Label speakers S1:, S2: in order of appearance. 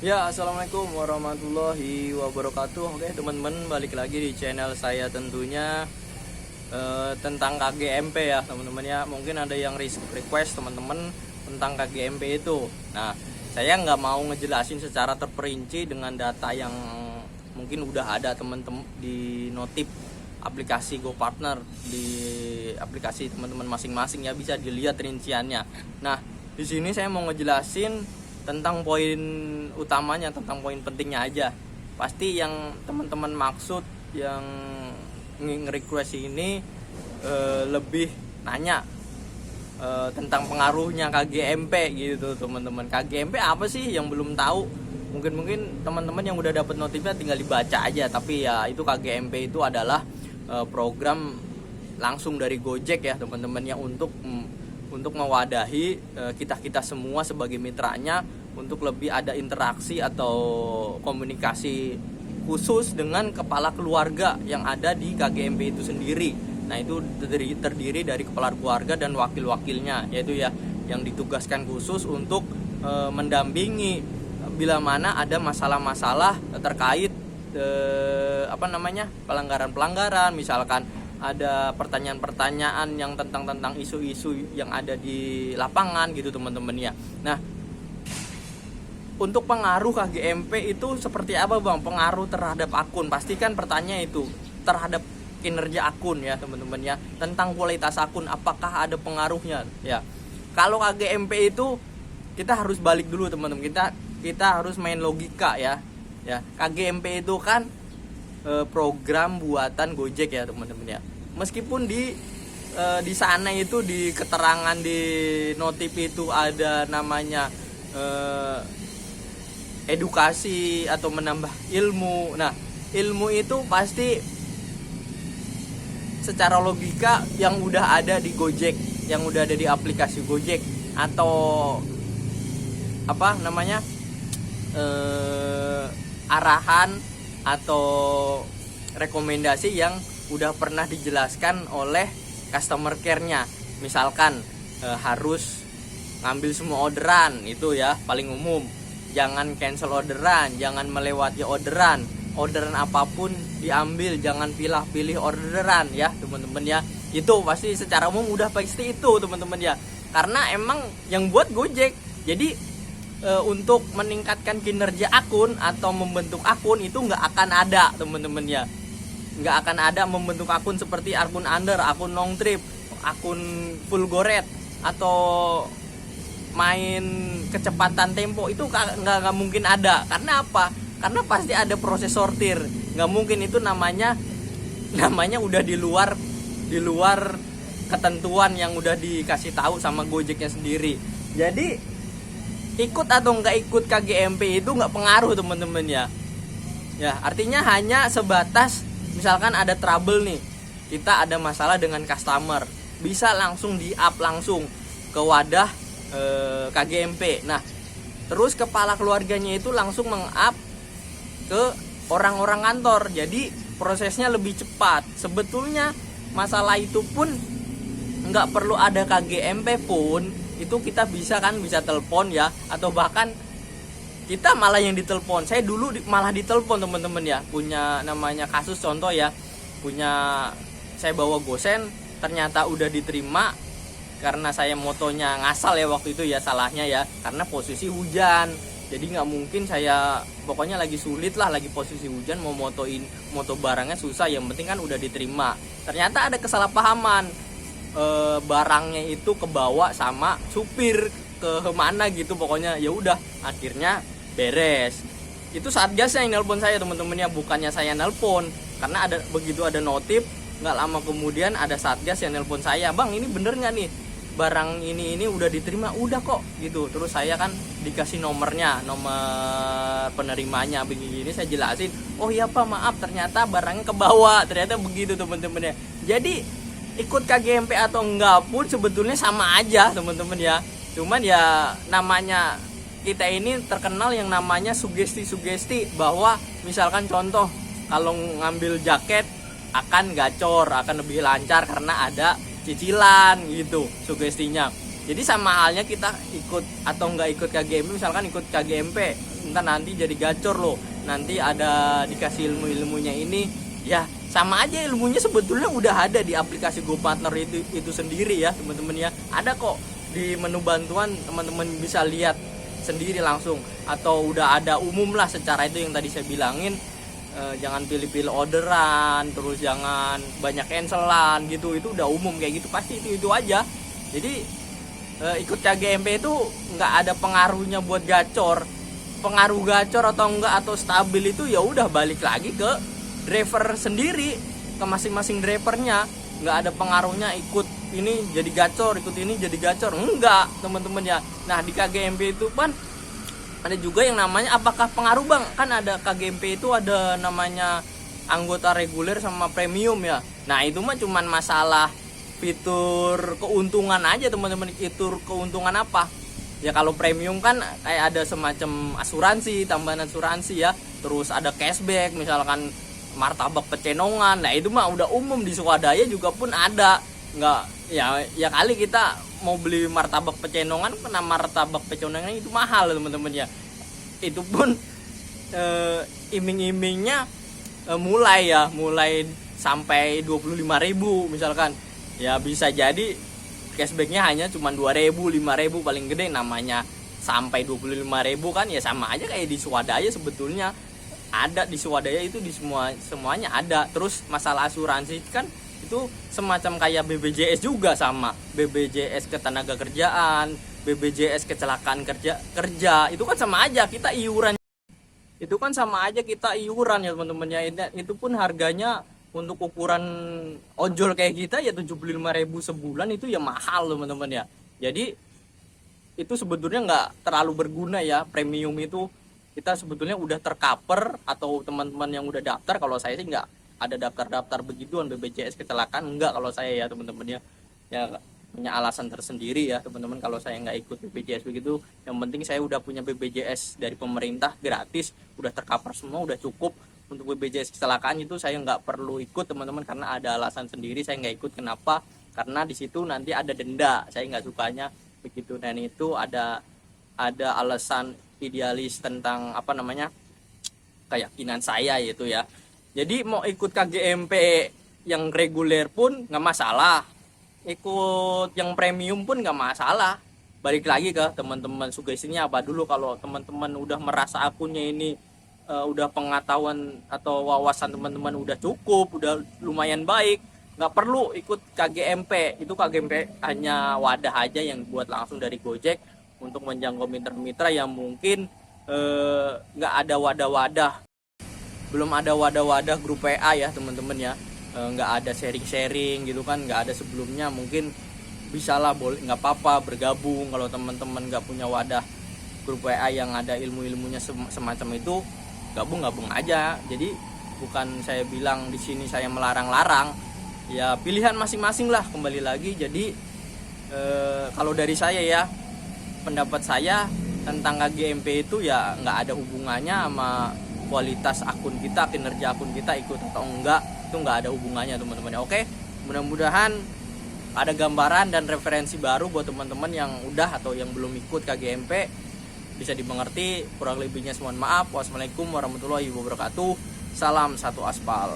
S1: Ya, assalamualaikum warahmatullahi wabarakatuh. Oke, teman-teman, balik lagi di channel saya tentunya tentang KGMP ya, teman-teman ya. Mungkin ada yang request teman-teman tentang KGMP itu. Nah, saya nggak mau ngejelasin secara terperinci dengan data yang mungkin udah ada teman-teman di notif aplikasi GoPartner, di aplikasi teman-teman masing-masing ya, bisa dilihat rinciannya. Nah, di sini saya mau ngejelasin tentang poin utamanya, tentang poin pentingnya aja. Pasti yang teman-teman maksud, yang nge-request ini lebih nanya tentang pengaruhnya KGMP gitu teman-teman. KGMP apa sih yang belum tahu? Mungkin teman-teman yang udah dapat notifnya tinggal dibaca aja. Tapi ya itu KGMP itu adalah program langsung dari Gojek ya teman-teman ya, untuk mewadahi kita semua sebagai mitranya untuk lebih ada interaksi atau komunikasi khusus dengan kepala keluarga yang ada di KGMP itu sendiri. Nah, itu terdiri dari kepala keluarga dan wakil-wakilnya, yaitu ya yang ditugaskan khusus untuk mendampingi bila mana ada masalah-masalah terkait pelanggaran-pelanggaran, misalkan ada pertanyaan-pertanyaan yang tentang isu-isu yang ada di lapangan gitu teman-teman ya. Nah, untuk pengaruh KGMP itu seperti apa bang? Pengaruh terhadap akun, pastikan pertanyaan itu terhadap kinerja akun ya teman-teman ya, tentang kualitas akun apakah ada pengaruhnya ya. Kalau KGMP itu kita harus balik dulu teman-teman, kita harus main logika ya. KGMP itu kan program buatan Gojek ya teman-teman ya. Meskipun di sana itu di keterangan di notif itu ada namanya edukasi atau menambah ilmu. Nah, ilmu itu pasti secara logika yang udah ada di Gojek, yang udah ada di aplikasi Gojek, atau arahan atau rekomendasi yang udah pernah dijelaskan oleh customer care-nya. Misalkan harus ngambil semua orderan, itu ya paling umum. Jangan cancel orderan, jangan melewati orderan apapun diambil, jangan pilih-pilih orderan ya teman-teman ya. Itu pasti secara umum udah pasti itu teman-teman ya, karena emang yang buat Gojek. Jadi untuk meningkatkan kinerja akun atau membentuk akun itu nggak akan ada teman-teman ya, nggak akan ada membentuk akun seperti akun under, akun nongtrip, akun full goret, atau main kecepatan tempo. Itu nggak mungkin ada. Karena apa? Karena pasti ada proses sortir. Nggak mungkin itu namanya udah di luar ketentuan yang udah dikasih tahu sama Gojeknya sendiri. Jadi ikut atau nggak ikut KGMP itu nggak pengaruh teman-teman ya. Artinya hanya sebatas misalkan ada trouble nih, kita ada masalah dengan customer, bisa langsung di-up langsung ke wadah KGMP. Nah, terus kepala keluarganya itu langsung meng-up ke orang-orang kantor. Jadi prosesnya lebih cepat. Sebetulnya masalah itu pun nggak perlu ada KGMP pun, itu kita bisa telepon ya, atau bahkan kita malah yang ditelepon. Saya dulu malah ditelepon teman-teman ya, punya namanya kasus contoh ya, saya bawa gosen ternyata udah diterima karena saya motonya ngasal ya waktu itu ya, salahnya ya, karena posisi hujan. Jadi nggak mungkin saya, pokoknya lagi sulit lah, lagi posisi hujan, mau moto barangnya susah, yang penting kan udah diterima. Ternyata ada kesalahpahaman, barangnya itu kebawa sama supir ke mana gitu, pokoknya ya udah akhirnya beres. Itu Satgas yang nelpon saya teman-teman ya, bukannya saya nelpon. Karena begitu ada notif, nggak lama kemudian ada Satgas yang nelpon saya, bang ini bener nggak nih barang ini udah diterima? Udah kok gitu. Terus saya kan dikasih nomor penerimanya begini, saya jelasin, oh iya pak maaf ternyata barangnya kebawa, ternyata begitu teman-teman ya. Jadi ikut KGMP atau enggak pun sebetulnya sama aja teman-teman ya. Cuman ya namanya kita ini terkenal yang namanya sugesti-sugesti, bahwa misalkan contoh kalau ngambil jaket akan gacor, akan lebih lancar karena ada cicilan gitu sugestinya. Jadi sama halnya kita ikut atau nggak ikut KGMP, misalkan ikut KGMP, entar nanti jadi gacor loh, nanti ada dikasih ilmu-ilmunya ini, ya sama aja ilmunya sebetulnya udah ada di aplikasi GoPartner itu sendiri ya teman-teman ya. Ada kok di menu bantuan, teman-teman bisa lihat sendiri langsung, atau udah ada umum lah secara itu yang tadi saya bilangin. Jangan pilih-pilih orderan, terus jangan banyak cancelan gitu, itu udah umum kayak gitu, pasti itu aja. Jadi ikut KGMP itu nggak ada pengaruhnya buat gacor. Pengaruh gacor atau enggak atau stabil itu ya udah balik lagi ke driver sendiri, ke masing-masing drivernya. Nggak ada pengaruhnya ikut ini jadi gacor, ikut ini jadi gacor, enggak teman-teman ya. Nah di KGMP itu kan ada juga yang namanya apakah pengaruh bang, kan ada KGMP itu ada namanya anggota reguler sama premium ya. Nah itu mah cuman masalah fitur keuntungan aja teman-teman. Fitur keuntungan apa ya, kalau premium kan kayak ada semacam asuransi, tambahan asuransi ya, terus ada cashback, misalkan martabak pecenongan. Nah itu mah udah umum, di swadaya juga pun ada. Nggak ya kali kita mau beli martabak pecenongan, kena martabak pecenongan itu mahal teman-teman ya. Itu pun iming-imingnya mulai sampai 25.000 misalkan. Ya bisa jadi cashbacknya hanya cuma 2.000, 5.000 paling gede, namanya sampai 25.000 kan ya sama aja kayak di swadaya sebetulnya. Ada di swadaya itu di semuanya ada. Terus masalah asuransi kan itu semacam kayak BPJS juga, sama BPJS ketenaga kerjaan, BPJS kecelakaan kerja itu kan sama aja kita iuran. Itu kan sama aja kita iuran ya teman-teman ya. Itu pun harganya untuk ukuran ojol kayak kita ya 75.000 sebulan, itu ya mahal teman-teman ya. Jadi itu sebetulnya nggak terlalu berguna ya. Premium itu kita sebetulnya udah tercover, atau teman-teman yang udah daftar, kalau saya sih nggak ada daftar begituan BPJS kecelakaan, enggak kalau saya ya teman-teman ya. Ya punya alasan tersendiri ya teman-teman kalau saya nggak ikut BPJS begitu. Yang penting saya udah punya BPJS dari pemerintah gratis, udah tercover semua, udah cukup. Untuk BPJS kecelakaan itu saya nggak perlu ikut teman-teman, karena ada alasan sendiri saya nggak ikut. Kenapa? Karena di situ nanti ada denda, saya nggak sukanya begitu. Dan itu ada alasan idealis tentang apa namanya, keyakinan saya itu ya. Jadi mau ikut KGMP yang reguler pun nggak masalah, ikut yang premium pun nggak masalah. Balik lagi ke teman-teman, sugestinya apa dulu. Kalau teman-teman udah merasa akunnya ini udah pengetahuan atau wawasan teman-teman udah cukup, udah lumayan baik, nggak perlu ikut KGMP. Itu KGMP hanya wadah aja yang buat langsung dari Gojek untuk menjangkau mitra-mitra yang mungkin nggak ada wadah-wadah, belum ada wadah-wadah grup WA ya teman-teman ya. Nggak ada sharing-sharing gitu kan, nggak ada sebelumnya. Mungkin bisalah, boleh, nggak apa-apa bergabung kalau teman-teman nggak punya wadah grup WA yang ada ilmu-ilmunya semacam itu. Gabung aja. Jadi bukan saya bilang di sini saya melarang-larang, ya pilihan masing-masing lah, kembali lagi. Jadi kalau dari saya ya, pendapat saya tentang KGMP itu ya nggak ada hubungannya sama kualitas akun kita, kinerja akun kita ikut atau enggak, itu nggak ada hubungannya teman-teman. Oke, mudah-mudahan ada gambaran dan referensi baru buat teman-teman yang udah atau yang belum ikut KGMP, bisa dimengerti. Kurang lebihnya mohon maaf. Wassalamualaikum warahmatullahi wabarakatuh. Salam satu aspal.